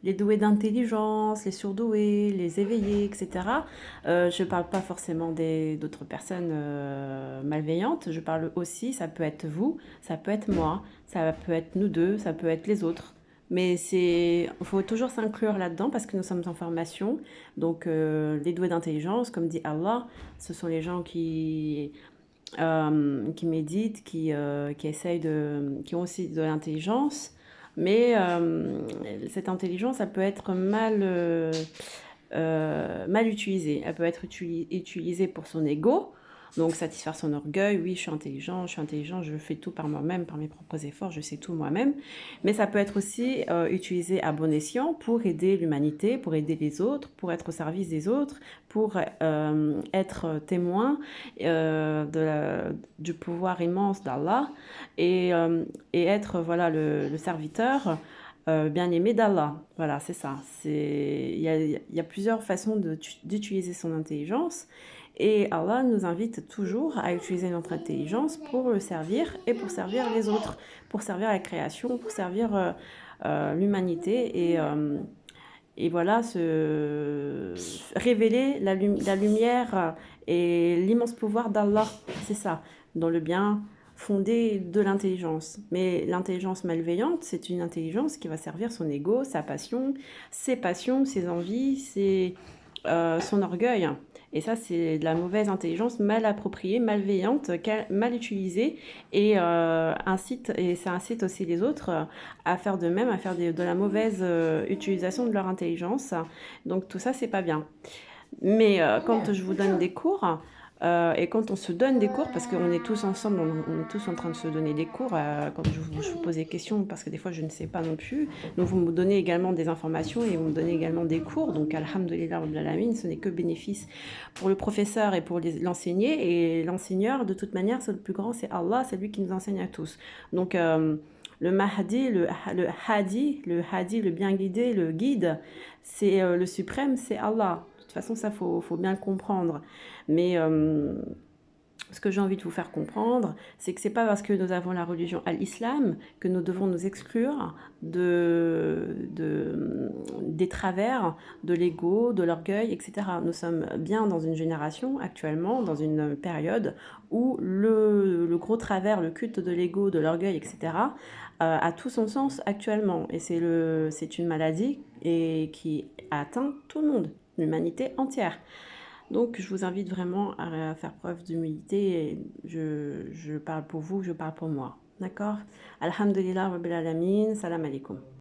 Les doués d'intelligence, les surdoués, les éveillés, etc. Je ne parle pas forcément d'autres personnes malveillantes. Je parle aussi, ça peut être vous, ça peut être moi, ça peut être nous deux, ça peut être les autres. Mais il faut toujours s'inclure là-dedans parce que nous sommes en formation. Donc, les doués d'intelligence, comme dit Allah, ce sont les gens qui méditent, qui essayent qui ont aussi de l'intelligence, mais cette intelligence, elle peut être mal utilisée. Elle peut être utilisée pour son ego, donc satisfaire son orgueil. Oui, je suis intelligent, je fais tout par moi-même, par mes propres efforts, je sais tout moi-même. Mais ça peut être aussi utilisé à bon escient pour aider l'humanité, pour aider les autres, pour être au service des autres, pour être témoin du pouvoir immense d'Allah et être voilà, le serviteur bien-aimé d'Allah. Voilà, c'est ça. Il y a plusieurs façons d'utiliser son intelligence et Allah nous invite toujours à utiliser notre intelligence pour le servir et pour servir les autres, pour servir la création, pour servir l'humanité et voilà, révéler la lumière et l'immense pouvoir d'Allah, c'est ça, dans le bien fondé de l'intelligence. Mais l'intelligence malveillante, c'est une intelligence qui va servir son ego, sa passion, ses envies, son orgueil. Et ça, c'est de la mauvaise intelligence mal appropriée, malveillante, mal utilisée, et ça incite aussi les autres à faire de même, à faire de la mauvaise utilisation de leur intelligence. Donc tout ça, c'est pas bien. Mais quand je vous donne des cours, et quand on se donne des cours, parce qu'on est tous ensemble, on est tous en train de se donner des cours, quand je vous pose des questions, parce que des fois je ne sais pas non plus, donc vous me donnez également des informations et vous me donnez également des cours, donc alhamdoulilah rabbil alamin, ce n'est que bénéfice pour le professeur et pour l'enseigné, et l'enseigneur, de toute manière, c'est le plus grand, c'est Allah, c'est lui qui nous enseigne à tous. Donc le Mahdi, le Hadi, le bien guidé, le guide, c'est le suprême, c'est Allah. De toute façon, ça, faut bien le comprendre. Mais ce que j'ai envie de vous faire comprendre, c'est que c'est pas parce que nous avons la religion à l'islam que nous devons nous exclure des travers de l'ego, de l'orgueil, etc. Nous sommes bien dans une génération actuellement, dans une période où le gros travers, le culte de l'ego, de l'orgueil, etc., a tout son sens actuellement. Et c'est une maladie qui atteint tout le monde, l'humanité entière. Donc, je vous invite vraiment à faire preuve d'humilité. Je parle pour vous, je parle pour moi. D'accord? Alhamdulillah, Rabbil Alamin, salam alaikum.